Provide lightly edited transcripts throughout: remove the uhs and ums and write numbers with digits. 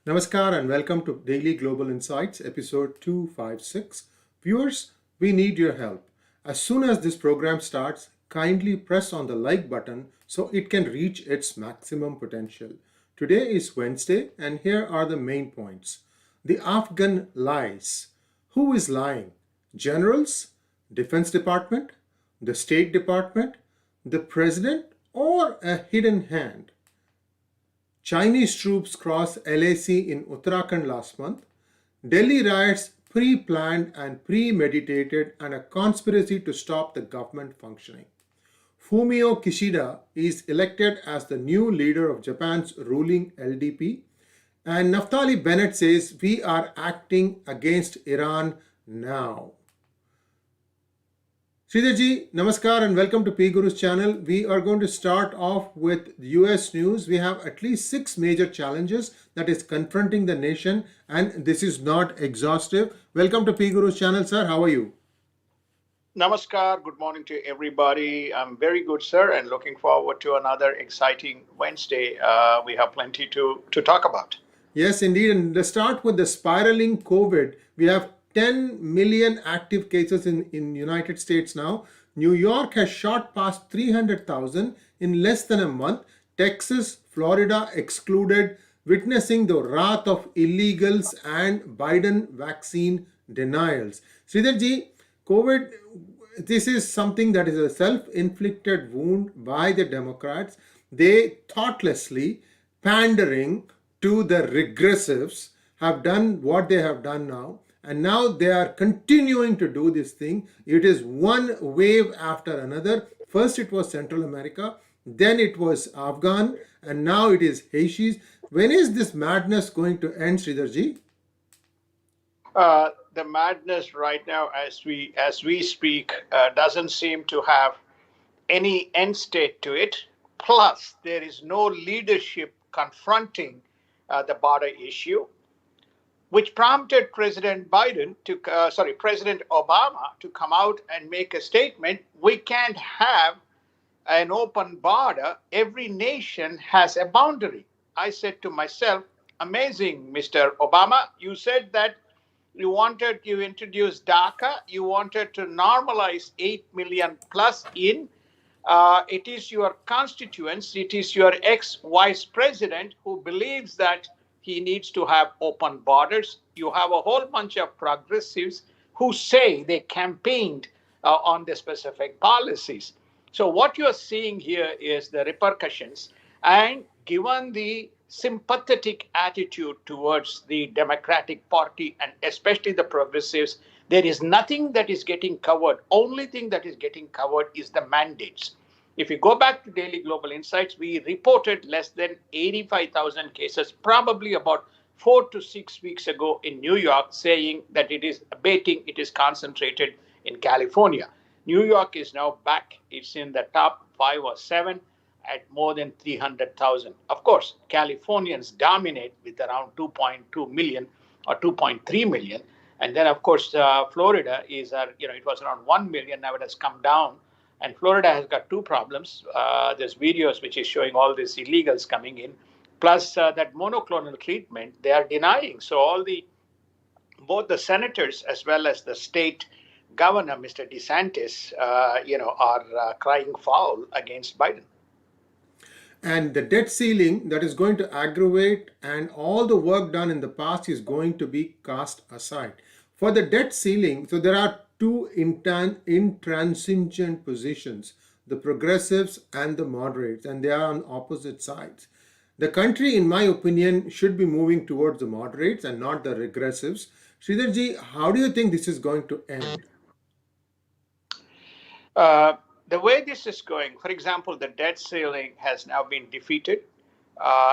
Namaskar and welcome to Daily Global Insights, episode 256. Viewers, we need your help. As soon as this program starts, kindly press on the like button so it can reach its maximum potential. Today is Wednesday, and here are the main points. The Afghan lies. Who is lying? Generals? Defense Department? The State Department? The President? Or a hidden hand? Chinese troops crossed LAC in Uttarakhand last month. Delhi riots pre-planned and premeditated and a conspiracy to stop the government functioning. Fumio Kishida is elected as the new leader of Japan's ruling LDP. And Naftali Bennett says we are acting against Iran now. Sridharji, namaskar and welcome to PGurus channel. We are going to start off with US news. We have at least 6 major challenges that is confronting the nation, and this is not exhaustive. Welcome to PGurus channel, sir. How are you? Namaskar. Good morning to everybody. I'm very good, sir, and looking forward to another exciting Wednesday. We have plenty to talk about. Yes, indeed. And let's start with the spiraling COVID. We have 10 million active cases in United States now. New York has shot past 300,000 in less than a month. Texas, Florida excluded, witnessing the wrath of illegals and Biden vaccine denials. Sridharji, COVID, this is something that is a self-inflicted wound by the Democrats. They thoughtlessly pandering to the regressives have done what they have done now. And now they are continuing to do this thing. It is one wave after another. First it was Central America, then it was Afghan, and now it is Haiti's. When is this madness going to end, Sridharji? The madness right now, as we speak, doesn't seem to have any end state to it. Plus, there is no leadership confronting the border issue, which prompted President Obama to come out and make a statement. We can't have an open border. Every nation has a boundary. I said to myself, amazing, Mr. Obama. You said that you introduced DACA. You wanted to normalize 8 million plus in. It is your constituents. It is your ex-vice president who believes that he needs to have open borders. You have a whole bunch of progressives who say they campaigned on the specific policies. So what you're seeing here is the repercussions. And given the sympathetic attitude towards the Democratic Party and especially the progressives, there is nothing that is getting covered. Only thing that is getting covered is the mandates. If you go back to Daily Global Insights, we reported less than 85,000 cases, probably about 4 to 6 weeks ago in New York, saying that it is abating, it is concentrated in California. New York is now back. It's in the top 5 or 7 at more than 300,000. Of course, Californians dominate with around 2.2 million or 2.3 million. And then, of course, Florida is, it was around 1 million. Now it has come down. And Florida has got 2 problems. There's videos which is showing all these illegals coming in, plus that monoclonal treatment they are denying. So both the senators as well as the state governor, Mr. DeSantis, are crying foul against Biden. And the debt ceiling that is going to aggravate, and all the work done in the past is going to be cast aside. For the debt ceiling, so there are 2 intransigent positions, the progressives and the moderates, and they are on opposite sides. The country, in my opinion, should be moving towards the moderates and not the regressives. Sridharji, how do you think this is going to end? The way this is going, for example, the debt ceiling has now been defeated.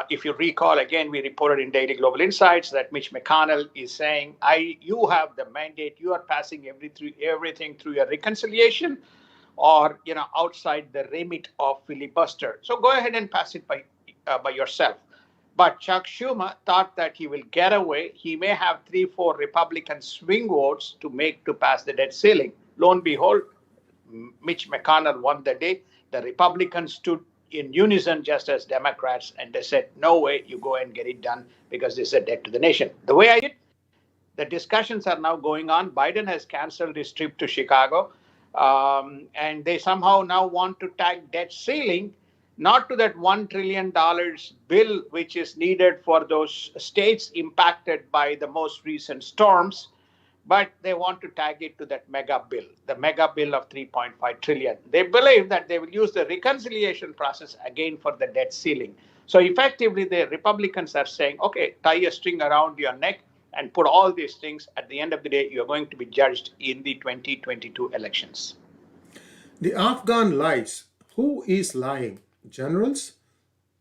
If you recall, again, we reported in Daily Global Insights that Mitch McConnell is saying, you have the mandate, you are passing everything through your reconciliation or outside the remit of filibuster. So go ahead and pass it by yourself. But Chuck Schumer thought that he will get away. He may have 3-4 Republican swing votes to pass the debt ceiling. Lo and behold, Mitch McConnell won the day. The Republicans stood in unison just as Democrats, and they said, no way, you go and get it done because this is a debt to the nation. The way I it, the discussions are now going on. Biden has canceled his trip to Chicago, and they somehow now want to tag debt ceiling not to that $1 trillion bill which is needed for those states impacted by the most recent storms, but they want to tag it to that mega bill, the mega bill of 3.5 trillion. They believe that they will use the reconciliation process again for the debt ceiling. So effectively, the Republicans are saying, okay, tie a string around your neck and put all these things. At the end of the day, you're going to be judged in the 2022 elections. The Afghan lies. Who is lying? Generals?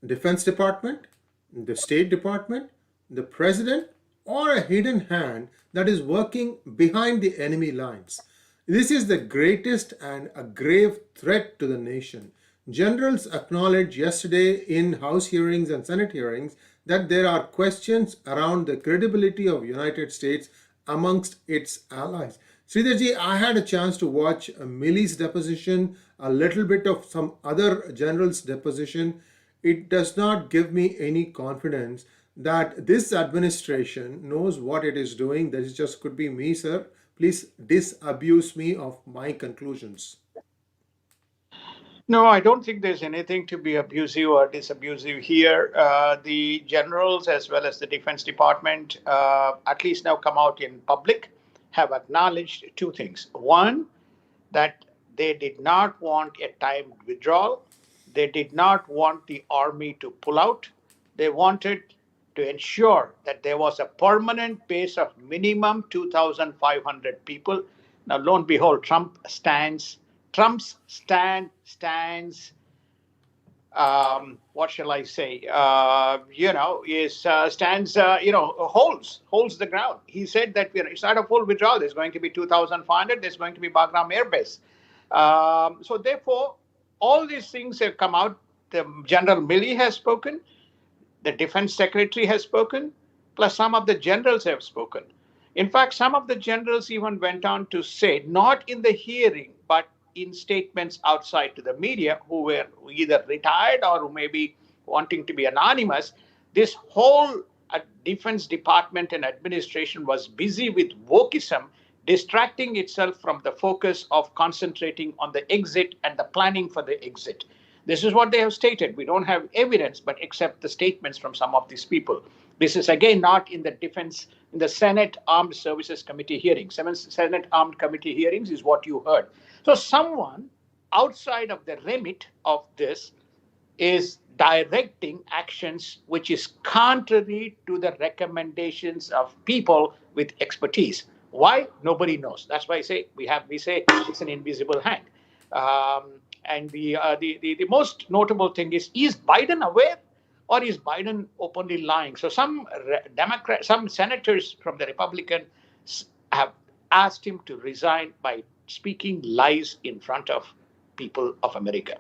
Defense Department? The State Department? The President? Or a hidden hand that is working behind the enemy lines? This is the greatest and a grave threat to the nation. Generals acknowledged yesterday in House hearings and Senate hearings that there are questions around the credibility of United States amongst its allies. Sridharji, I had a chance to watch Milley's deposition, a little bit of some other generals' deposition. It does not give me any confidence that this administration knows what it is doing. That is just could be me, sir. Please disabuse me of my conclusions. No, I don't think there's anything to be abusive or disabusive here. The generals, as well as the Defense Department, at least now come out in public, have acknowledged two things. One, that they did not want a timed withdrawal. They did not want the army to pull out. They wanted to ensure that there was a permanent base of minimum 2,500 people. Now, lo and behold, Trump's stand stands. What shall I say? Is stands. Holds the ground. He said that it's not a full withdrawal. There's going to be 2,500. There's going to be Bagram Air Base. So therefore, all these things have come out. The General Milley has spoken. The Defense Secretary has spoken. Plus, some of the generals have spoken. In fact, some of the generals even went on to say, not in the hearing, but in statements outside to the media, who were either retired or who may be wanting to be anonymous, this whole Defense Department and administration was busy with wokeism, distracting itself from the focus of concentrating on the exit and the planning for the exit. This is what they have stated. We don't have evidence, but except the statements from some of these people. This is again not in the Senate Armed Services Committee hearings. Senate Armed Committee hearings is what you heard. So someone outside of the remit of this is directing actions which is contrary to the recommendations of people with expertise. Why? Nobody knows. That's why we say it's an invisible hand. And the most notable thing is Biden aware, or is Biden openly lying? So some some senators from the Republicans have asked him to resign by speaking lies in front of people of America.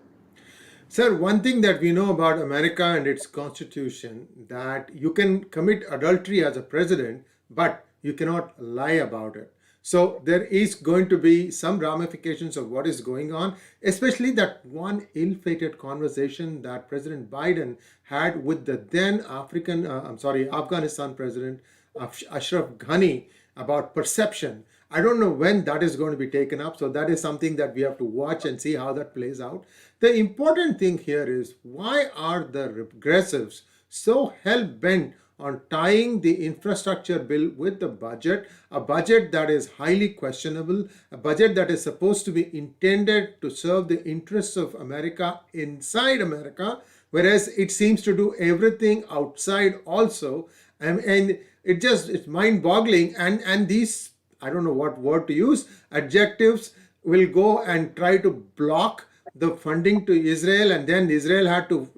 Sir, one thing that we know about America and its constitution, that you can commit adultery as a president, but you cannot lie about it. So there is going to be some ramifications of what is going on, especially that one ill-fated conversation that President Biden had with the then Afghanistan president Ashraf Ghani about perception. I don't know when that is going to be taken up. So that is something that we have to watch and see how that plays out. The important thing here is, why are the progressives so hell-bent on tying the infrastructure bill with the budget, a budget that is highly questionable, a budget that is supposed to be intended to serve the interests of America inside America, whereas it seems to do everything outside also. And it's mind-boggling. And these, I don't know what word to use, adjectives will go and try to block the funding to Israel, and then Israel had to,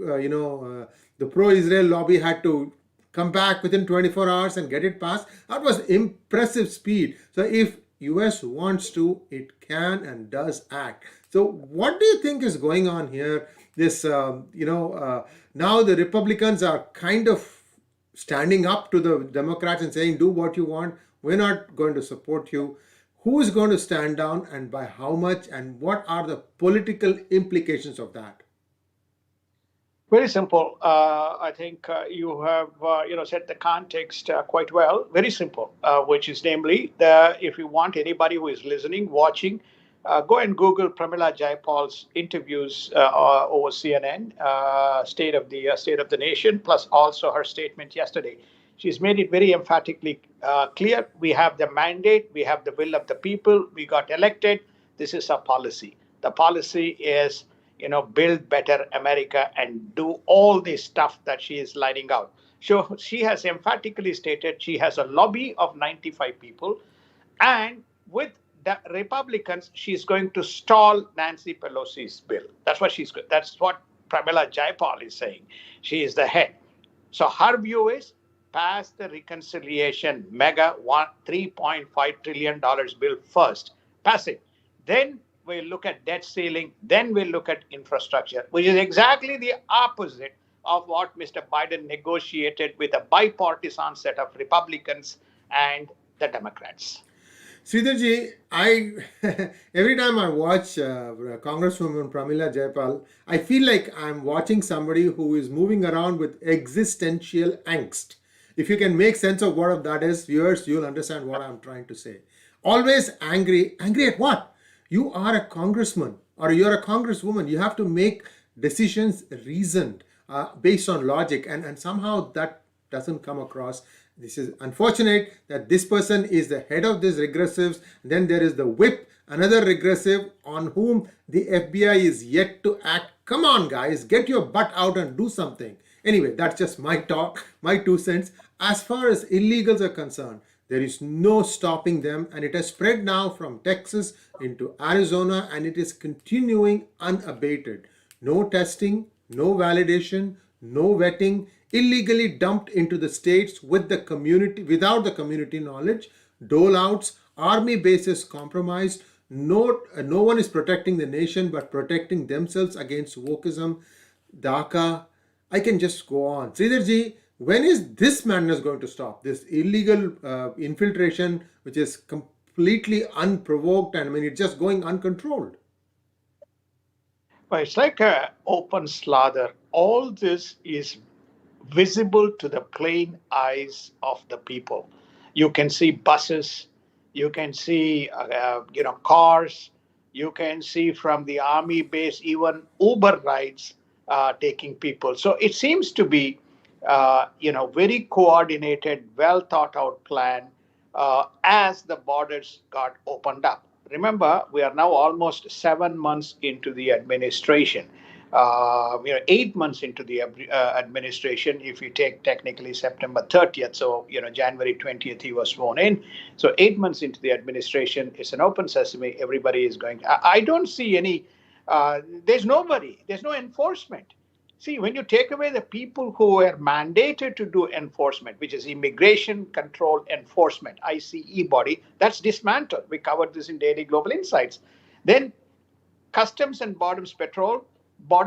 the pro-Israel lobby had to come back within 24 hours and get it passed. That was impressive speed. So if US wants to, it can and does act. So what do you think is going on here? This, now the Republicans are kind of standing up to the Democrats and saying, do what you want. We're not going to support you. Who is going to stand down, and by how much, and what are the political implications of that? Very simple. I think you have set the context quite well. Very simple, which is namely the if you want anybody who is listening, watching, go and Google Pramila Jayapal's interviews over CNN, State of the Nation, plus also her statement yesterday. She's made it very emphatically clear. We have the mandate, we have the will of the people, we got elected. This is our policy. The policy is build better America and do all this stuff that she is lining out. So she has emphatically stated she has a lobby of 95 people, and with the Republicans, she's going to stall Nancy Pelosi's bill. That's what Pramila Jayapal is saying. She is the head. So her view is pass the reconciliation mega $3.5 trillion bill first. Pass it. Then we'll look at debt ceiling. Then we'll look at infrastructure, which is exactly the opposite of what Mr. Biden negotiated with a bipartisan set of Republicans and the Democrats. Sridharji, I every time I watch Congresswoman Pramila Jayapal, I feel like I'm watching somebody who is moving around with existential angst. If you can make sense of what that is, viewers, you'll understand what I'm trying to say. Always angry. Angry at what? You are a congressman or you're a congresswoman. You have to make decisions reasoned based on logic, and somehow that doesn't come across. This is unfortunate that this person is the head of these regressives. Then there is the whip, another regressive on whom the FBI is yet to act. Come on, guys, get your butt out and do something. Anyway, that's just my talk, my 2 cents. As far as illegals are concerned, there is no stopping them, and it has spread now from Texas into Arizona, and it is continuing unabated. No testing, no validation, no vetting, illegally dumped into the states with the community without the community knowledge, dole outs, army bases compromised. No one is protecting the nation but protecting themselves against wokeism. DACA. I can just go on. Sridharji, when is this madness going to stop? This illegal infiltration, which is completely unprovoked, and I mean, it's just going uncontrolled. But it's like an open slather. All this is visible to the plain eyes of the people. You can see buses, you can see cars, you can see from the army base even Uber rides taking people. So it seems to be very coordinated, well thought out plan as the borders got opened up. Remember, we are now almost 7 months into the administration. 8 months into the administration, if you take technically September 30th, so January 20th he was sworn in. So 8 months into the administration, it's an open sesame. Everybody is going. I don't see any. There's nobody. There's no enforcement. See, when you take away the people who were mandated to do enforcement, which is Immigration Control Enforcement, ICE body, that's dismantled. We covered this in Daily Global Insights. Then Customs and Border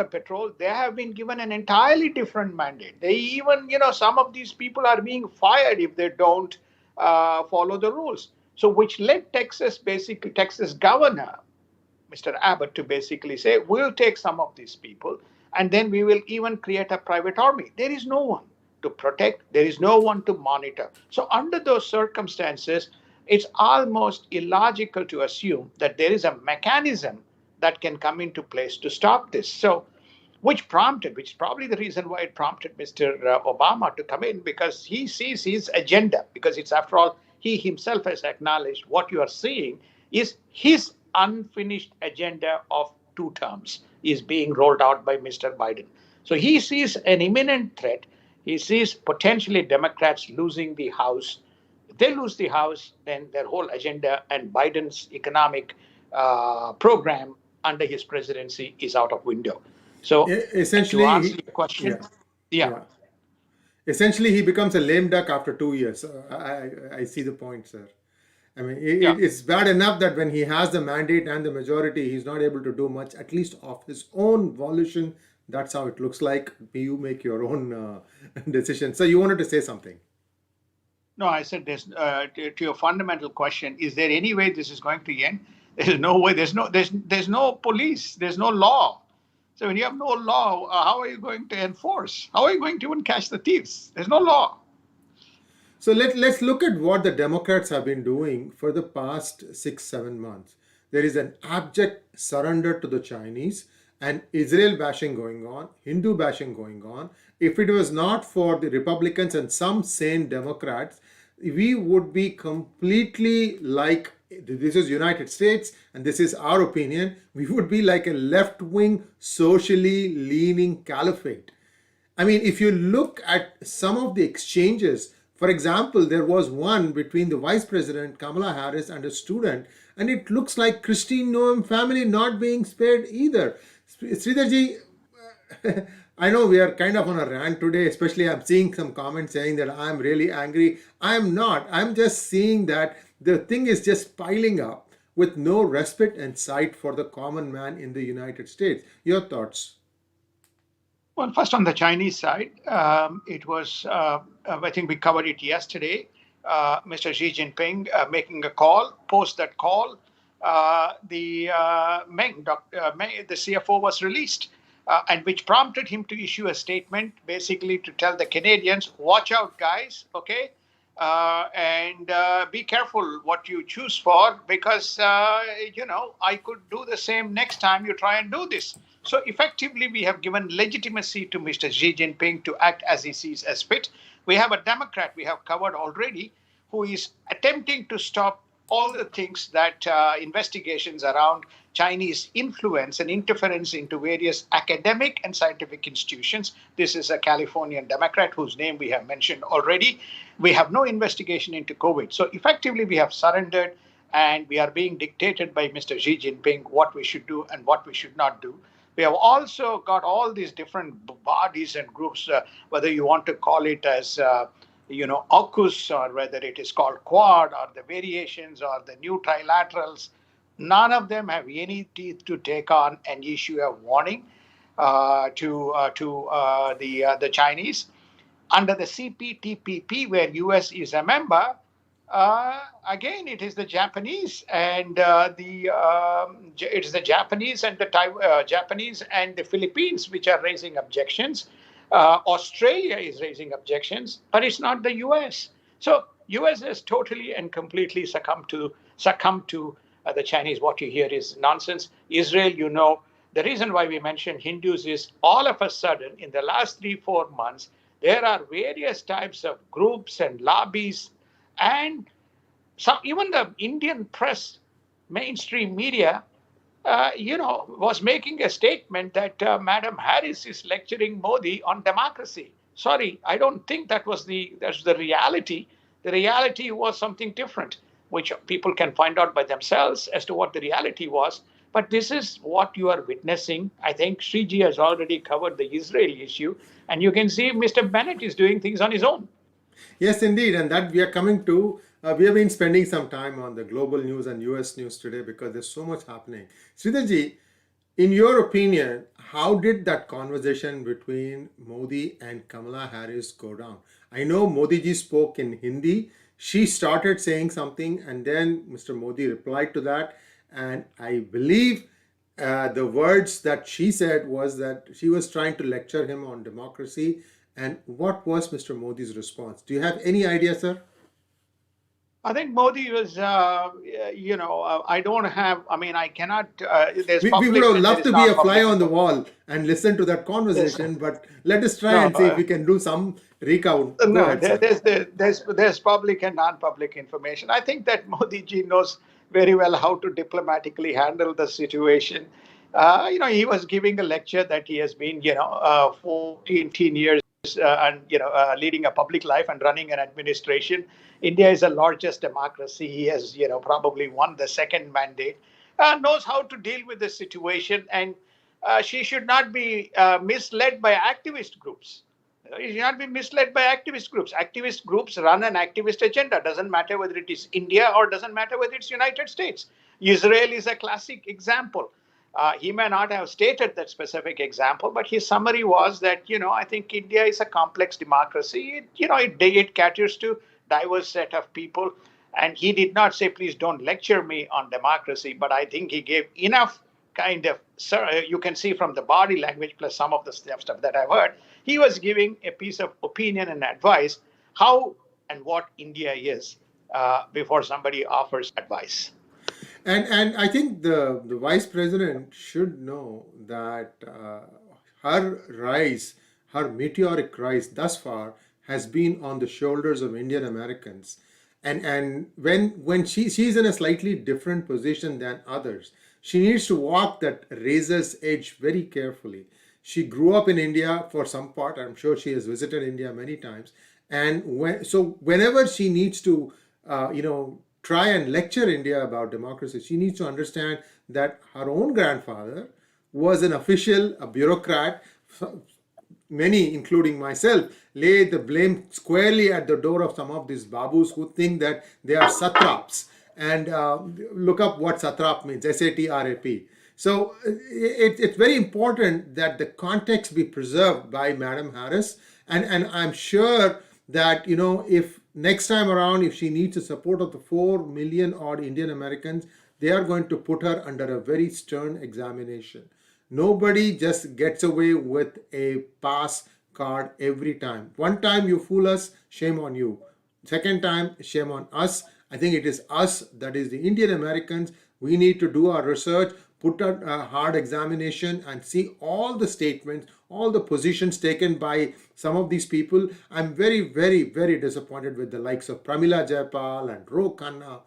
Patrol, they have been given an entirely different mandate. They even, some of these people are being fired if they don't follow the rules. So, which led Texas governor Mr. Abbott to basically say, we'll take some of these people and then we will even create a private army. There is no one to protect, there is no one to monitor. So, under those circumstances, it's almost illogical to assume that there is a mechanism that can come into place to stop this. So, which is probably the reason why it prompted Mr. Obama to come in, because he sees his agenda, because it's after all, he himself has acknowledged what you are seeing is his unfinished agenda of 2 terms is being rolled out by Mr. Biden. So he sees an imminent threat. He sees potentially Democrats losing the House. If they lose the House, then their whole agenda and Biden's economic program under his presidency is out of window. So, to Essentially, answer your question, yeah, yeah, yeah. Essentially, he becomes a lame duck after 2 years. I see the point, sir. I mean, yeah. it's bad enough that when he has the mandate and the majority, he's not able to do much, at least of his own volition. That's how it looks like. You make your own decision. So, you wanted to say something. No, I said this to your fundamental question: is there any way this is going to end? There's no way. There's no police. There's no law. So when you have no law, how are you going to enforce? How are you going to even catch the thieves? There's no law. So let's look at what the Democrats have been doing for the past 6 7 months. There is an abject surrender to the Chinese and Israel bashing going on, Hindu bashing going on. If it was not for the Republicans and some sane Democrats, we would be completely like, this is United States and this is our opinion, we would be like a left-wing socially leaning caliphate. I mean, if you look at some of the exchanges, for example, there was one between the Vice President Kamala Harris and a student, and it looks like Christine Noem family not being spared either. Sridharji, I know we are kind of on a rant today, especially I'm seeing some comments saying that I'm really angry. I'm not. I'm just seeing that the thing is just piling up with no respite and sight for the common man in the United States. Your thoughts? Well, first on the Chinese side, it was, I think we covered it yesterday. Mr. Xi Jinping making a call, post that call, Meng, the CFO, was released, and which prompted him to issue a statement basically to tell the Canadians, watch out, guys, okay? And be careful what you choose for because, I could do the same next time you try and do this. So effectively, we have given legitimacy to Mr. Xi Jinping to act as he sees as fit. We have a Democrat we have covered already who is attempting to stop all the things that investigations around Chinese influence and interference into various academic and scientific institutions. This is a Californian Democrat whose name we have mentioned already. We have no investigation into COVID. So effectively, we have surrendered and we are being dictated by Mr. Xi Jinping what we should do and what we should not do. We have also got all these different bodies and groups, whether you want to call it as AUKUS, or whether it is called Quad, or the variations, or the new trilaterals. None of them have any teeth to take on and issue a warning to the Chinese. Under the CPTPP, where US is a member, again, it is the Japanese and it is the Japanese and Japanese and the Philippines which are raising objections. Australia is raising objections, but it's not the U.S. So U.S. has totally and completely succumbed to the Chinese. What you hear is nonsense. Israel, the reason why we mention Hindus is all of a sudden in the last 3 4 months there are various types of groups and lobbies and even the Indian press, mainstream media, was making a statement that Madam Harris is lecturing Modi on democracy. Sorry, I don't think that's the reality. The reality was something different, which people can find out by themselves as to what the reality was. But this is what you are witnessing. I think Sriji has already covered the Israel issue, and you can see Mr. Bennett is doing things on his own. Yes, indeed, and that we are coming to. We have been spending some time on the global news and US news today because there's so much happening. Sridharji, in your opinion, how did that conversation between Modi and Kamala Harris go down? I know Modi ji spoke in Hindi. She started saying something, and then Mr. Modi replied to that. And I believe the words that she said was that she was trying to lecture him on democracy. And what was Mr. Modi's response? Do you have any idea, sir? I think Modi was, I don't have, I mean, I cannot, there's We would public have and there loved is to be a fly non-public. on the wall and listen to that There's, conversation, but let us try no, and see if we can do some recount. Go no, ahead, sir. there's public and non-public information. I think that Modi ji knows very well how to diplomatically handle the situation. He was giving a lecture that he has been, 14 years and leading a public life and running an administration. India is the largest democracy. He has probably won the second mandate. Knows how to deal with the situation, and she should not be misled by activist groups. You should not be misled by activist groups. Activist groups run an activist agenda. Doesn't matter whether it is India or doesn't matter whether it's United States. Israel is a classic example. He may not have stated that specific example, but his summary was that I think India is a complex democracy. It caters to diverse set of people, and he did not say, "Please don't lecture me on democracy," but I think he gave enough kind of, sir, you can see from the body language plus some of the stuff that I've heard, he was giving a piece of opinion and advice how and what India is before somebody offers advice. And I think the vice president should know that her rise, her meteoric rise thus far, has been on the shoulders of Indian Americans. And when she's in a slightly different position than others, she needs to walk that razor's edge very carefully. She grew up in India for some part. I'm sure she has visited India many times. And whenever she needs to, try and lecture India about democracy, she needs to understand that her own grandfather was an official, a bureaucrat. Many, including myself, lay the blame squarely at the door of some of these babus who think that they are satraps. And look up what satrap means, SATRAP. So it's very important that the context be preserved by Madam Harris. And I'm sure that, if next time around, if she needs the support of the 4 million odd Indian Americans, they are going to put her under a very stern examination. Nobody just gets away with a pass card every time. One time you fool us, shame on you. Second time, shame on us. I think it is us, that is the Indian Americans. We need to do our research, put a hard examination, and see all the statements, all the positions taken by some of these people. I'm very, very, very disappointed with the likes of Pramila Jayapal and Ro Khanna.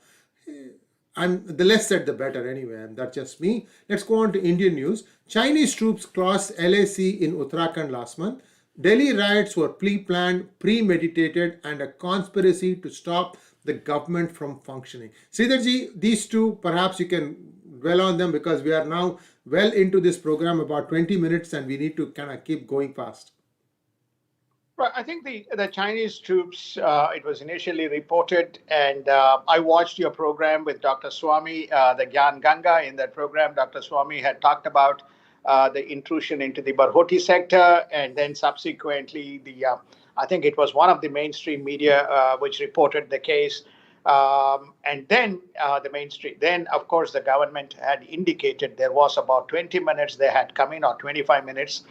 The less said the better anyway, and that's just me. Let's go on to Indian news. Chinese troops crossed LAC in Uttarakhand last month. Delhi riots were pre-planned, premeditated, and a conspiracy to stop the government from functioning. Sridharji, these two, perhaps you can dwell on them because we are now well into this program, about 20 minutes, and we need to kind of keep going fast. Right. I think the Chinese troops, it was initially reported, and I watched your program with Dr. Swami, the Gyan Ganga. In that program, Dr. Swami had talked about the intrusion into the Barhoti sector, and then subsequently, I think it was one of the mainstream media which reported the case. And then the mainstream, then of course the government had indicated there was about 20 minutes they had come in, or 25 minutes.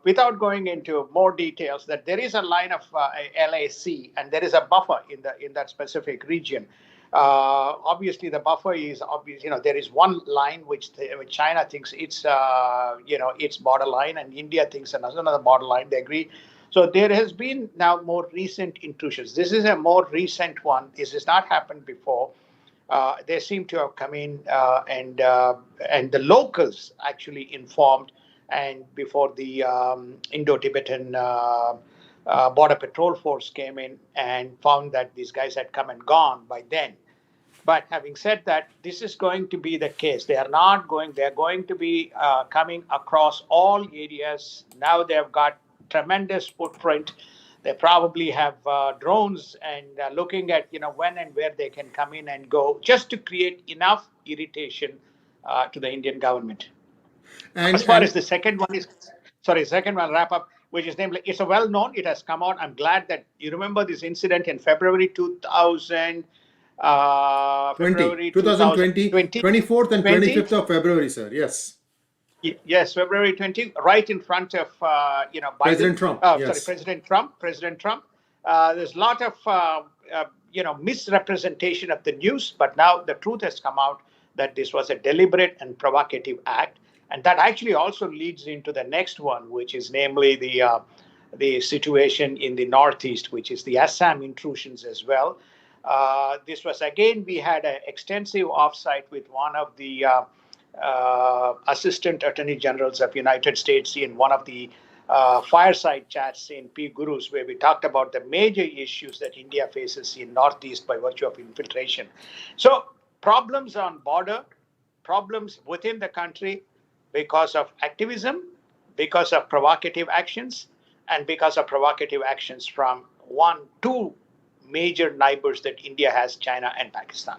Without going into more details, that there is a line of LAC and there is a buffer in that specific region. Obviously, the buffer is obvious. There is one line which China thinks it's its borderline, and India thinks another borderline. They agree. So there has been now more recent intrusions. This is a more recent one. This has not happened before. They seem to have come in, and the locals actually informed, and before the Indo-Tibetan border patrol force came in and found that these guys had come and gone by then. But having said that, this is going to be the case. They're going to be coming across all areas. Now they've got tremendous footprint. They probably have drones and looking at when and where they can come in and go, just to create enough irritation to the Indian government. And, as far as the second one is, second one wrap up, which is named, it's a well known, it has come out. I'm glad that you remember this incident in February 2000. February 2020, 24th and 25th of February, sir. Yes. Yes, February 20, right in front of Biden. President Trump. Yes. President Trump. There's a lot of misrepresentation of the news, but now the truth has come out that this was a deliberate and provocative act, and that actually also leads into the next one, which is namely the situation in the Northeast, which is the Assam intrusions as well. This was again, we had an extensive offsite with one of the Assistant Attorney Generals of United States in one of the fireside chats in PGurus, where we talked about the major issues that India faces in Northeast by virtue of infiltration. So problems on border, problems within the country because of activism, because of provocative actions, and because of provocative actions from two major neighbors that India has, China and Pakistan.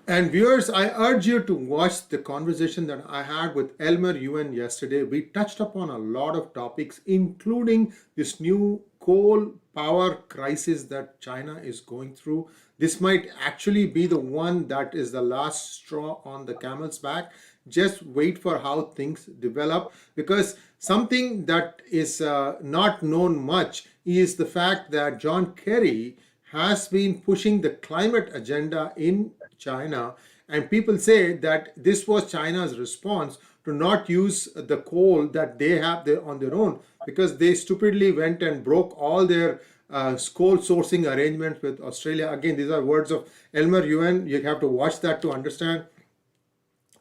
And viewers, I urge you to watch the conversation that I had with Elmer Ewan yesterday. We touched upon a lot of topics, including this new coal power crisis that China is going through. This might actually be the one that is the last straw on the camel's back. Just wait for how things develop, because something that is not known much is the fact that John Kerry has been pushing the climate agenda in China, and people say that this was China's response to not use the coal that they have there on their own, because they stupidly went and broke all their coal sourcing arrangements with Australia. Again, these are words of Elmer Yuen. You have to watch that to understand.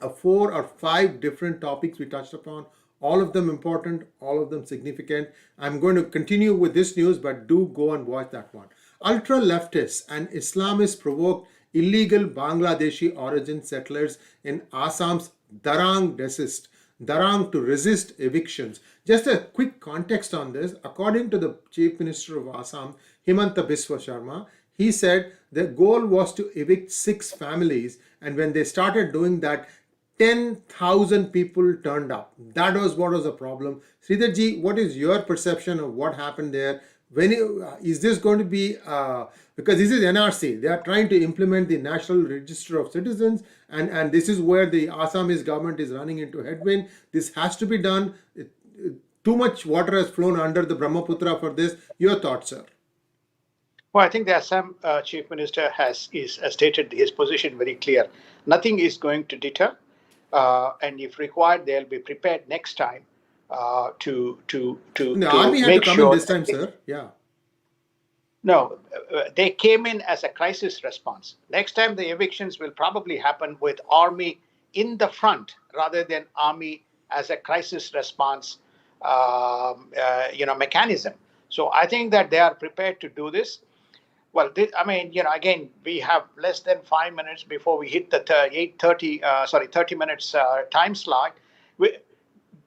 4 or 5 different topics we touched upon, all of them important, all of them significant. I'm going to continue with this news, but do go and watch that one. Ultra leftists and Islamists provoked illegal Bangladeshi origin settlers in Assam's Darang to resist evictions. Just a quick context on this. According to the Chief Minister of Assam, Himanta Biswa Sharma, he said the goal was to evict 6 families, and when they started doing that, 10,000 people turned up. That was what was the problem. Sridharji, what is your perception of what happened there? Is this going to be, because this is NRC, they are trying to implement the National Register of Citizens, and this is where the Assamese government is running into headwind. This has to be done. Too much water has flown under the Brahmaputra for this. Your thoughts, sir? Well, I think the Assam Chief Minister has stated his position very clear. Nothing is going to deter, and if required, they'll be prepared next time The to army had to make come in sure this that time, sir. Yeah. no, they came in as a crisis response. Next time, the evictions will probably happen with army in the front rather than army as a crisis response, mechanism. So I think that they are prepared to do this. Well, I mean, again, we have less than 5 minutes before we hit the 8:30, 30 minutes time slot. We,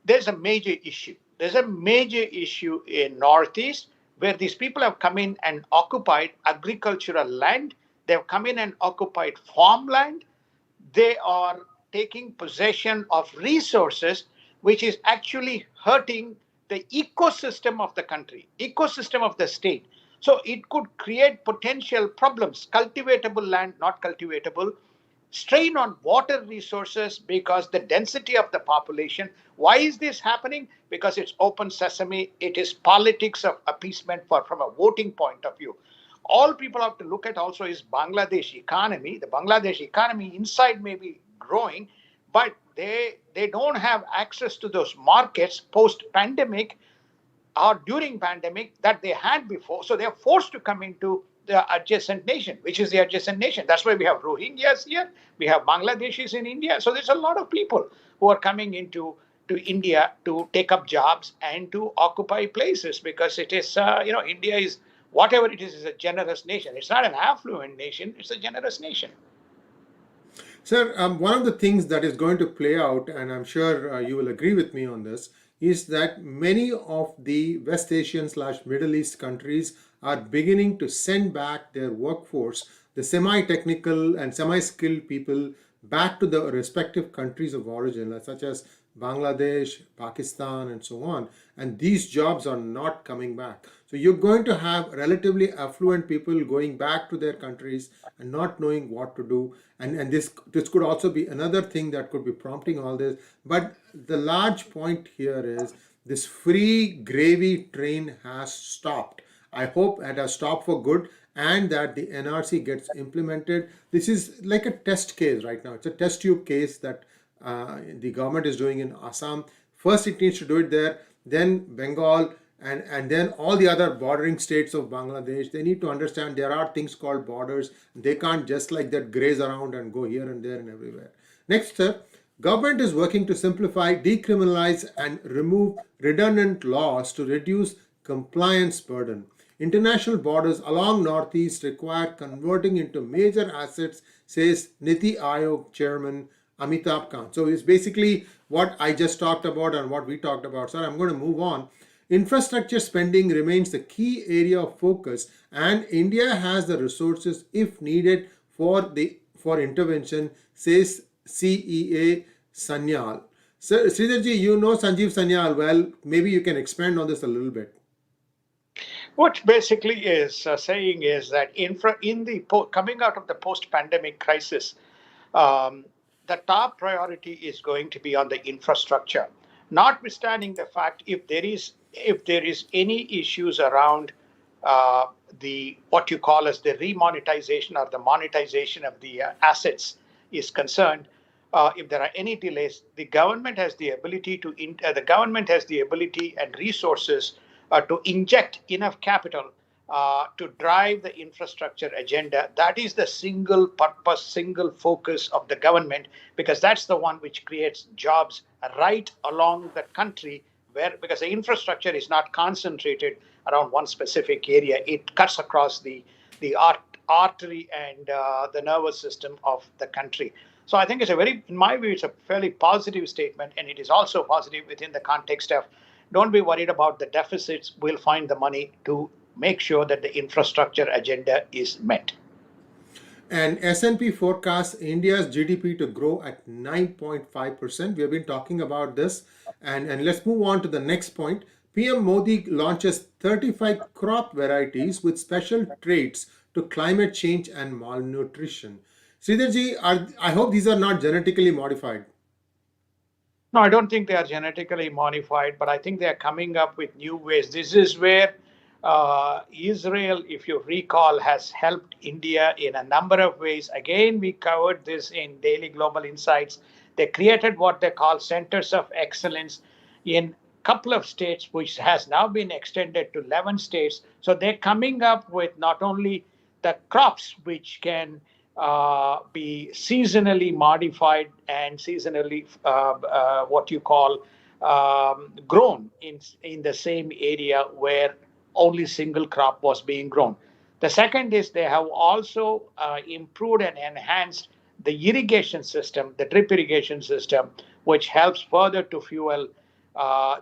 there's a major issue. There's a major issue in Northeast where these people have come in and occupied agricultural land. They've come in and occupied farmland. They are taking possession of resources, which is actually hurting the ecosystem of the country, ecosystem of the state. So it could create potential problems, cultivatable land, not cultivatable, strain on water resources because the density of the population. Why is this happening? Because it's open sesame. It is politics of appeasement from a voting point of view. All people have to look at also is Bangladesh economy. The Bangladesh economy inside may be growing, but they don't have access to those markets post pandemic or during pandemic that they had before. So they're forced to come into the adjacent nation, which is the adjacent nation. That's why we have Rohingyas here. We have Bangladeshis in India. So there's a lot of people who are coming into to India to take up jobs and to occupy places because it is, India is, whatever it is a generous nation. It's not an affluent nation. It's a generous nation. Sir, one of the things that is going to play out, and I'm sure you will agree with me on this, is that many of the West Asian slash Middle East countries are beginning to send back their workforce, the semi-technical and semi-skilled people, back to the respective countries of origin, such as Bangladesh, Pakistan, and so on. And these jobs are not coming back. So you're going to have relatively affluent people going back to their countries and not knowing what to do. And this could also be another thing that could be prompting all this. But the large point here is this free gravy train has stopped. I hope it has stopped for good and that the NRC gets implemented. This is like a test case right now. It's a test tube case that the government is doing in Assam. First, it needs to do it there, then Bengal, and then all the other bordering states of Bangladesh. They need to understand there are things called borders. They can't just like that graze around and go here and there and everywhere. Next step, government is working to simplify, decriminalize, and remove redundant laws to reduce compliance burden. International borders along Northeast require converting into major assets, says Niti Aayog Chairman Amitabh Kant. So it's basically what I just talked about and what we talked about. So I'm going to move on. Infrastructure spending remains the key area of focus, and India has the resources if needed for intervention, says CEA Sanyal. So, Sridharji, you know Sanjeev Sanyal well. Maybe you can expand on this a little bit. What basically is saying is that coming out of the post-pandemic crisis, um, the top priority is going to be on the infrastructure. Notwithstanding the fact, if there is any issues around uh, the what you call as the remonetization or the monetization of the assets is concerned, if there are any delays, the government has the ability and resources to inject enough capital to drive the infrastructure agenda. That is the single purpose, single focus of the government, because that's the one which creates jobs right along the country. Where, because the infrastructure is not concentrated around one specific area, it cuts across the artery and the nervous system of the country. So I think in my view, it's a fairly positive statement, and it is also positive within the context of don't be worried about the deficits. We'll find the money to make sure that the infrastructure agenda is met. And S&P forecasts India's GDP to grow at 9.5%. We have been talking about this. And let's move on to the next point. PM Modi launches 35 crop varieties with special traits to climate change and malnutrition. Sridharji, I hope these are not genetically modified. No, I don't think they are genetically modified, but I think they are coming up with new ways. This is where Israel, if you recall, has helped India in a number of ways. Again, we covered this in Daily Global Insights. They created what they call centers of excellence in a couple of states, which has now been extended to 11 states. So they're coming up with not only the crops which can be seasonally modified and seasonally what you call grown in the same area where only single crop was being grown. The second is they have also improved and enhanced the irrigation system, the drip irrigation system, which helps further to fuel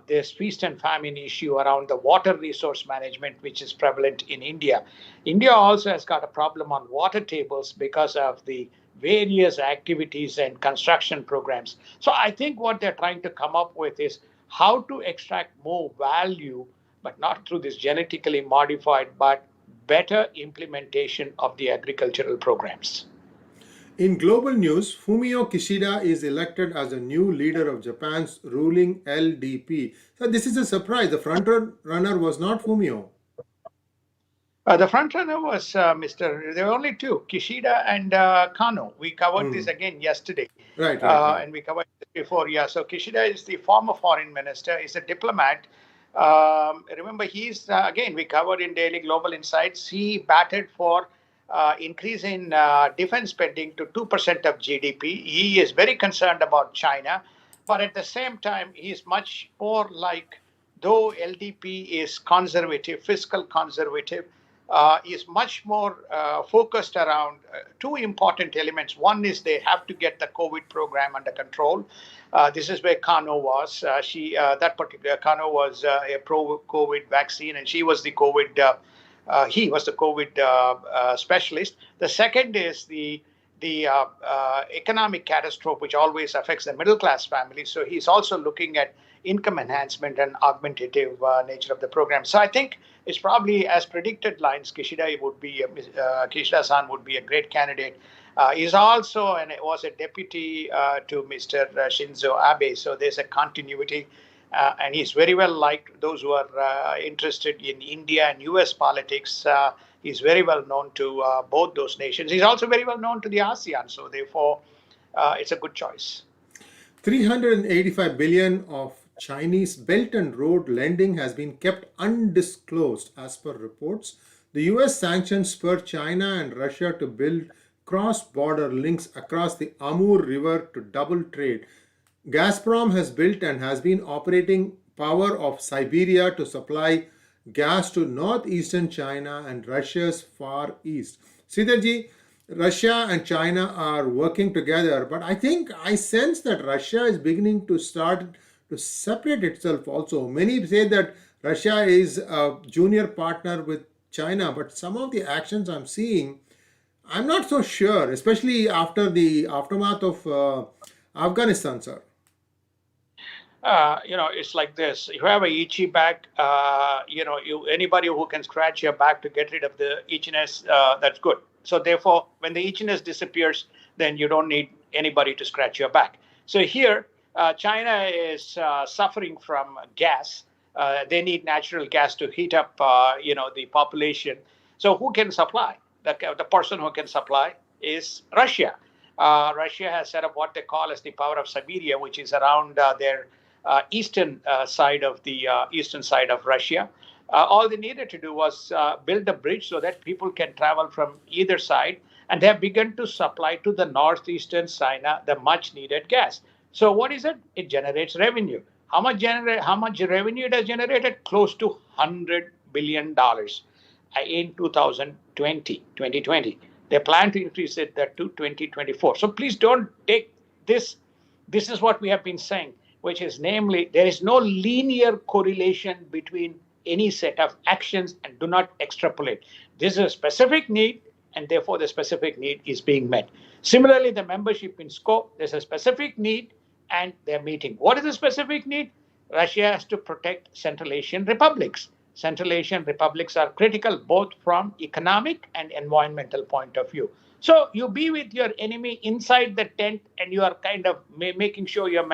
this feast and famine issue around the water resource management, which is prevalent in India. India also has got a problem on water tables because of the various activities and construction programs. So I think what they're trying to come up with is how to extract more value, but not through this genetically modified, but better implementation of the agricultural programs. In global news, Fumio Kishida is elected as the new leader of Japan's ruling LDP. So this is a surprise. The runner was not Fumio. The front runner was Mr. There were only two, Kishida and Kano. We covered this Hmm. again yesterday, Right, right, right. and we covered it before. Yeah, so Kishida is the former foreign minister. He's a diplomat. Remember, he's again we covered in Daily Global Insights. He batted for increase in defense spending to 2% of GDP. He is very concerned about China, but at the same time, he's much more like, though LDP is conservative, fiscal conservative, is much more focused around two important elements. One is they have to get the COVID program under control. This is where Kano was. That particular Kano was a pro-COVID vaccine, and she was the COVID. He was the COVID specialist. The second is the economic catastrophe, which always affects the middle class family. So he's also looking at income enhancement and augmentative nature of the program. So I think it's probably as predicted lines. Kishida-san would be a great candidate. He's also and was a deputy to Mr. Shinzo Abe. So there's a continuity. And he's very well liked. Those who are interested in India and US politics, he's very well known to both those nations. He's also very well known to the ASEAN. So therefore, it's a good choice. 385 billion of Chinese Belt and Road lending has been kept undisclosed as per reports. The US sanctions spur China and Russia to build cross-border links across the Amur River to double trade. Gazprom has built and has been operating power of Siberia to supply gas to northeastern China and Russia's far east. Sridharji, Russia and China are working together, but I think I sense that Russia is beginning to start to separate itself also. Many say that Russia is a junior partner with China, but some of the actions I'm seeing, I'm not so sure, especially after the aftermath of Afghanistan, sir. It's like this. You have a itchy back. Anybody who can scratch your back to get rid of the itchiness, that's good. So therefore, when the itchiness disappears, then you don't need anybody to scratch your back. So here, China is suffering from gas. They need natural gas to heat up, the population. So who can supply? The person who can supply is Russia. Russia has set up what they call as the power of Siberia, which is around their eastern side of Russia. All they needed to do was build a bridge so that people can travel from either side, and they have begun to supply to the northeastern China the much needed gas. So what is it? It generates revenue. How much revenue it has generated? Close to $100 billion in 2020. They plan to increase it that to 2024. So please don't take this. This is what we have been saying, which is namely, there is no linear correlation between any set of actions, and do not extrapolate. This is a specific need, and therefore the specific need is being met. Similarly, the membership in SCO, there's a specific need, and they're meeting. What is the specific need? Russia has to protect Central Asian republics. Central Asian republics are critical both from economic and environmental point of view. So you be with your enemy inside the tent, and you are kind of making sure you're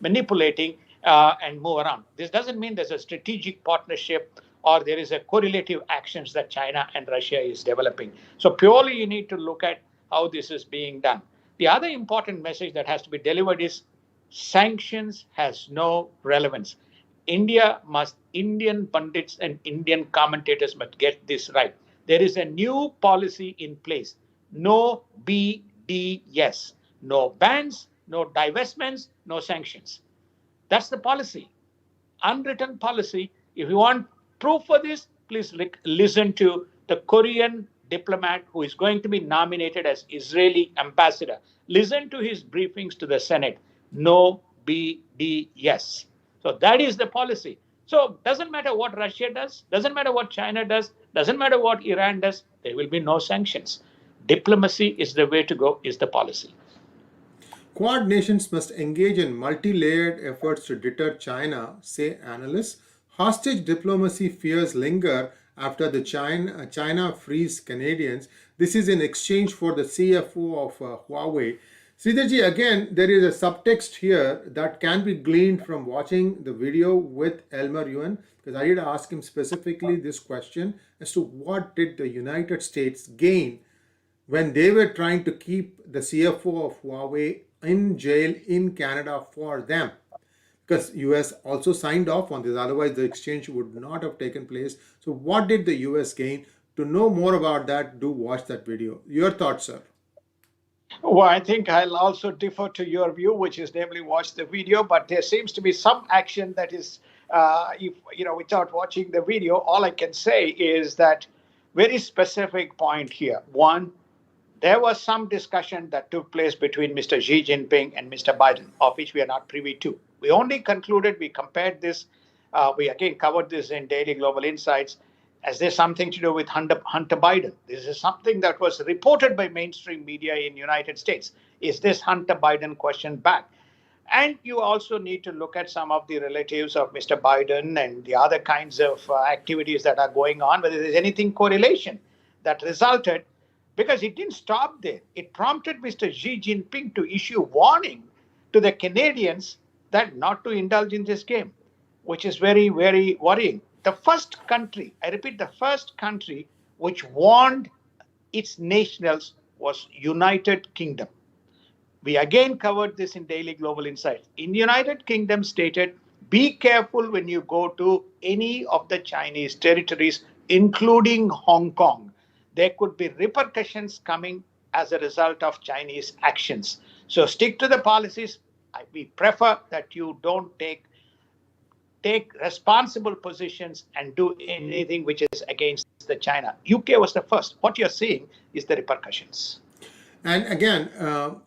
manipulating and move around. This doesn't mean there's a strategic partnership or there is a correlative actions that China and Russia is developing. So purely you need to look at how this is being done. The other important message that has to be delivered is sanctions has no relevance. Indian pundits and Indian commentators must get this right. There is a new policy in place. No BDS. No bans, no divestments, no sanctions. That's the policy. Unwritten policy. If you want proof for this, please listen to the Korean diplomat who is going to be nominated as Israeli ambassador. Listen to his briefings to the Senate. No BDS. So that is the policy. So doesn't matter what Russia does, doesn't matter what China does, doesn't matter what Iran does, there will be no sanctions. Diplomacy is the way to go, is the policy. Quad nations must engage in multi-layered efforts to deter China, say analysts. Hostage diplomacy fears linger after the China frees Canadians. This is in exchange for the CFO of Huawei. Sridharji, again, there is a subtext here that can be gleaned from watching the video with Elmer Yuan, because I did ask him specifically this question as to what did the United States gain when they were trying to keep the CFO of Huawei in jail in Canada for them, because US also signed off on this, otherwise the exchange would not have taken place. So what did the US gain? To know more about that, do watch that video. Your thoughts, sir? Well, I think I'll also differ to your view, which is namely watch the video, but there seems to be some action that is, without watching the video, all I can say is that very specific point here. One, there was some discussion that took place between Mr. Xi Jinping and Mr. Biden, of which we are not privy to. We only concluded, we compared this, we again covered this in Daily Global Insights, as there's something to do with Hunter Biden. This is something that was reported by mainstream media in United States. Is this Hunter Biden question back? And you also need to look at some of the relatives of Mr. Biden and the other kinds of activities that are going on, whether there's anything correlation that resulted, because it didn't stop there. It prompted Mr. Xi Jinping to issue warning to the Canadians that not to indulge in this game, which is very, very worrying. The first country, I repeat, the first country which warned its nationals was United Kingdom. We again covered this in Daily Global Insights. In the United Kingdom stated, be careful when you go to any of the Chinese territories, including Hong Kong. There could be repercussions coming as a result of Chinese actions. So stick to the policies. We prefer that you don't take responsible positions and do anything which is against the China. UK was the first. What you're seeing is the repercussions. And again,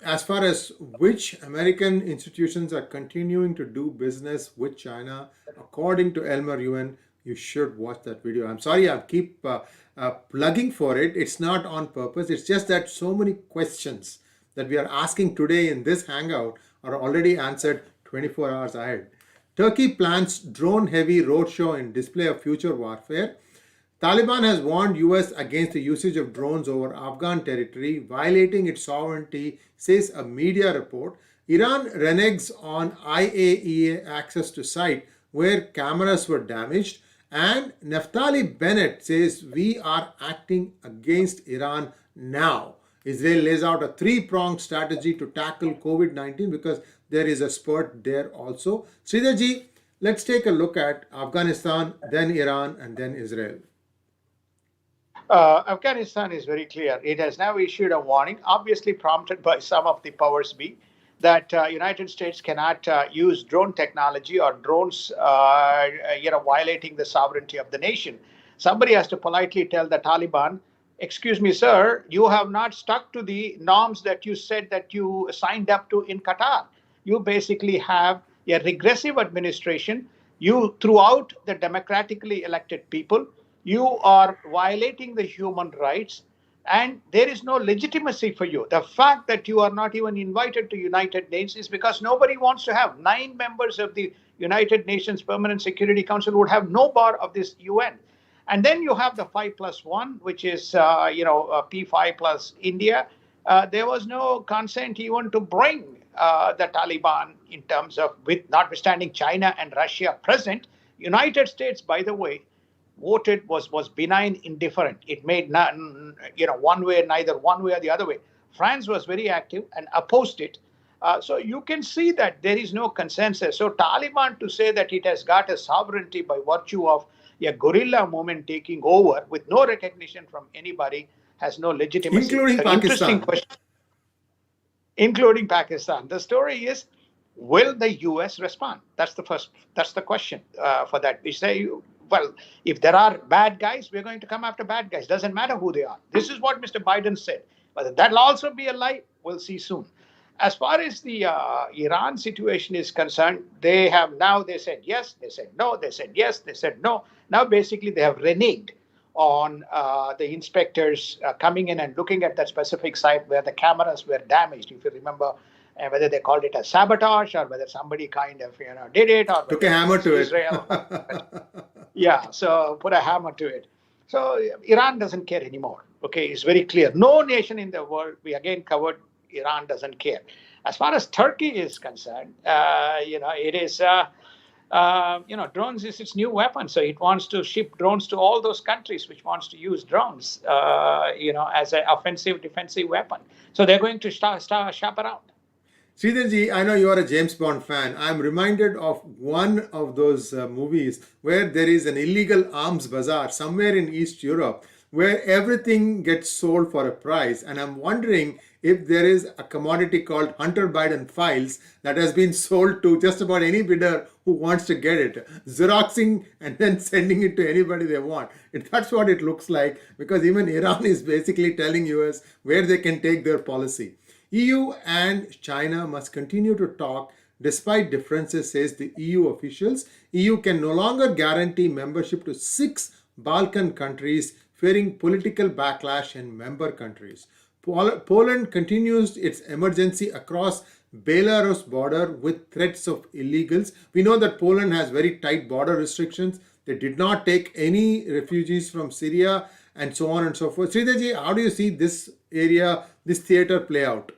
as far as which American institutions are continuing to do business with China, according to Elmer Yuan, you should watch that video. I'm sorry, I keep plugging for it. It's not on purpose. It's just that so many questions that we are asking today in this hangout are already answered 24 hours ahead. Turkey plans drone-heavy roadshow in display of future warfare. Taliban has warned US against the usage of drones over Afghan territory, violating its sovereignty, says a media report. Iran reneges on IAEA access to site where cameras were damaged, and Naftali Bennett says we are acting against Iran now. Israel lays out a three-pronged strategy to tackle COVID-19 because there is a spurt there also. Sridharji, let's take a look at Afghanistan, then Iran, and then Israel. Afghanistan is very clear. It has now issued a warning, obviously prompted by some of the powers be, that United States cannot use drone technology or drones, violating the sovereignty of the nation. Somebody has to politely tell the Taliban, "Excuse me, sir, you have not stuck to the norms that you said that you signed up to in Qatar. You basically have a regressive administration. You threw out the democratically elected people. You are violating the human rights, and there is no legitimacy for you. The fact that you are not even invited to United Nations is because nobody wants to have 9 members of the United Nations Permanent Security Council would have no bar of this UN. And then you have the 5+1, which is P5 plus India. There was no consent even to bring the Taliban in terms of, with notwithstanding China and Russia present. United States, by the way, voted was benign indifferent. It made not, one way, neither one way or the other way. France was very active and opposed it. So you can see that there is no consensus. So Taliban to say that it has got a sovereignty by virtue of a guerrilla movement taking over with no recognition from anybody has no legitimacy. Including The interesting Pakistan. question, including Pakistan. The story is, will the U.S. respond? That's the first. That's the question for that. We say, well, if there are bad guys, we're going to come after bad guys. Doesn't matter who they are. This is what Mr. Biden said. Whether that'll also be a lie, we'll see soon. As far as the Iran situation is concerned, they have now, they said yes, they said no, they said yes, they said no. Now basically they have reneged on the inspectors coming in and looking at that specific site where the cameras were damaged. If you remember, whether they called it a sabotage or whether somebody kind of did it, or Took whether a it hammer was to it. Israel. Yeah, so put a hammer to it. So Iran doesn't care anymore. Okay, it's very clear. No nation in the world, we again covered, Iran doesn't care. As far as Turkey is concerned, it is, drones is its new weapon. So it wants to ship drones to all those countries which wants to use drones, as an offensive, defensive weapon. So they're going to start shop around. Sridharji, I know you are a James Bond fan. I'm reminded of one of those movies where there is an illegal arms bazaar somewhere in East Europe where everything gets sold for a price. And I'm wondering if there is a commodity called Hunter Biden files that has been sold to just about any bidder who wants to get it, Xeroxing and then sending it to anybody they want. That's what it looks like, because even Iran is basically telling US where they can take their policy. EU and China must continue to talk despite differences, says the EU officials. EU can no longer guarantee membership to 6 Balkan countries, fearing political backlash in member countries. Poland continues its emergency across Belarus border with threats of illegals. We know that Poland has very tight border restrictions. They did not take any refugees from Syria and so on and so forth. Sridharji, how do you see this area, this theater play out?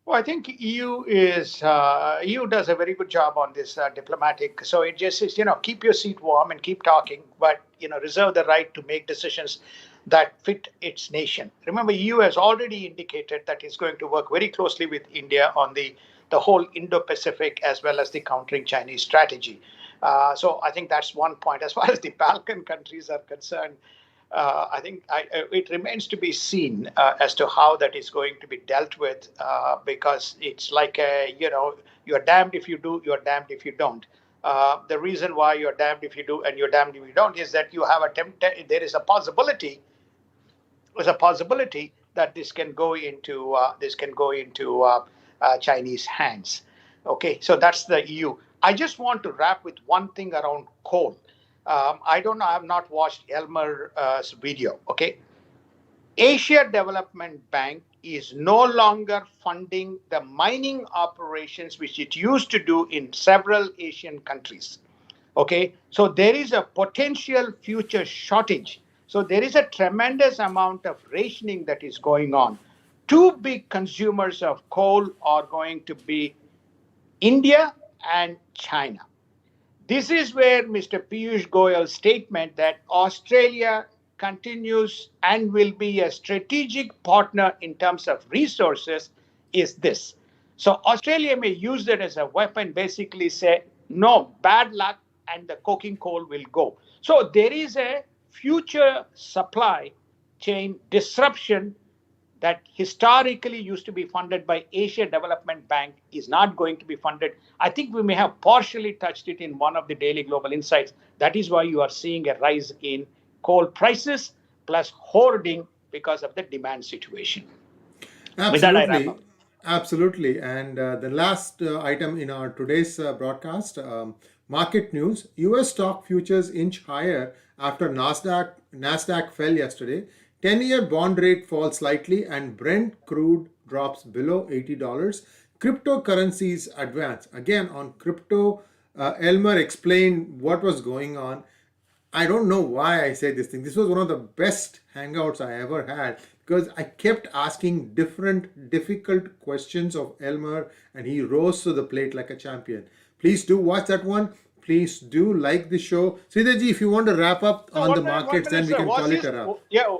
Well, I think EU does a very good job on this diplomatic. So it just is, keep your seat warm and keep talking, but reserve the right to make decisions that fit its nation. Remember, EU has already indicated that it's going to work very closely with India on the whole Indo-Pacific as well as the countering Chinese strategy. So I think that's one point. As far as the Balkan countries are concerned, I think it remains to be seen as to how that is going to be dealt with, because it's like you're damned if you do, you're damned if you don't. The reason why you're damned if you do and you're damned if you don't is that you have there is a possibility. There's a possibility that this can go into Chinese hands. Okay, so that's the EU. I just want to wrap with one thing around coal. I don't know. I have not watched Elmer's video. Okay, Asia Development Bank is no longer funding the mining operations which it used to do in several Asian countries. Okay, so there is a potential future shortage. So there is a tremendous amount of rationing that is going on. Two big consumers of coal are going to be India and China. This is where Mr. Piyush Goyal's statement that Australia continues and will be a strategic partner in terms of resources is this. So Australia may use that as a weapon, basically say, no, bad luck, and the coking coal will go. So there is a future supply chain disruption that historically used to be funded by Asia Development Bank is not going to be funded. I think we may have partially touched it in one of the daily global insights. That is why you are seeing a rise in coal prices plus hoarding because of the demand situation. With that, I wrap Absolutely, up. absolutely. And the last item in our today's broadcast, market news: U.S. stock futures inch higher after Nasdaq fell yesterday. 10-year bond rate falls slightly, and Brent crude drops below $80. Cryptocurrencies advance again on crypto. Elmer explained what was going on. I don't know why I say this thing. This was one of the best hangouts I ever had because I kept asking different difficult questions of Elmer and he rose to the plate like a champion. Please do watch that one. Please do like the show. Sridharji, if you want to wrap up No, on the one markets, then minute, we sir. can Was call it his a wrap. yeah,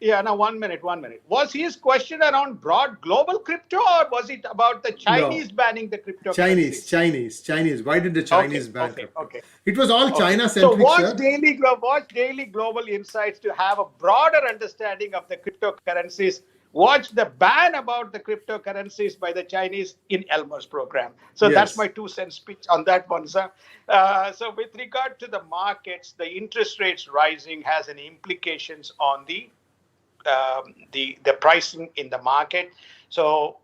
yeah, no, 1 minute, 1 minute. Was his question around broad global crypto or was it about the No, Chinese banning the Chinese, cryptocurrencies? Chinese, Chinese. Why did the Okay, Chinese ban okay, crypto? okay. It was all Okay. China So centric, sir. watch daily global insights to have a broader understanding of the cryptocurrencies. Watch the ban about the cryptocurrencies by the Chinese in Elmer's program. So that's my Yes. 2 cents speech on that one, sir. So with regard to the markets, the interest rates rising has an implications on the pricing in the market. So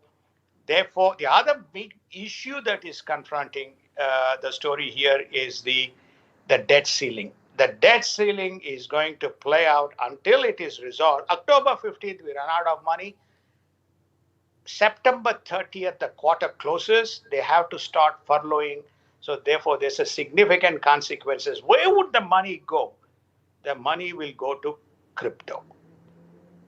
therefore, the other big issue that is confronting the story here is the debt ceiling. The debt ceiling is going to play out until it is resolved. October 15th, we run out of money. September 30th, the quarter closes. They have to start furloughing. So therefore, there's a significant consequences. Where would the money go? The money will go to crypto.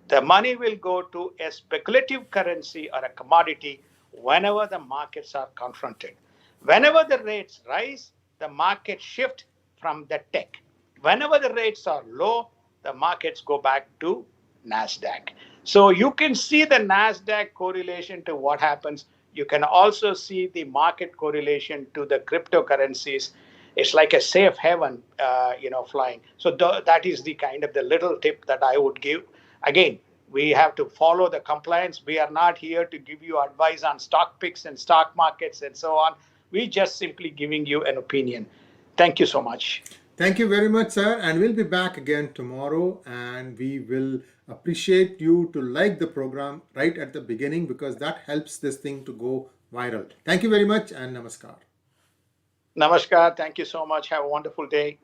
The money will go to a speculative currency or a commodity whenever the markets are confronted. Whenever the rates rise, the market shift from the tech. Whenever the rates are low, the markets go back to Nasdaq. So you can see the Nasdaq correlation to what happens. You can also see the market correlation to the cryptocurrencies. It's like a safe haven, flying. So that is the kind of the little tip that I would give. Again, we have to follow the compliance. We are not here to give you advice on stock picks and stock markets and so on. We just simply giving you an opinion. Thank you so much. Thank you very much, sir. And we'll be back again tomorrow. And we will appreciate you to like the program right at the beginning because that helps this thing to go viral. Thank you very much and namaskar. Namaskar. Thank you so much. Have a wonderful day.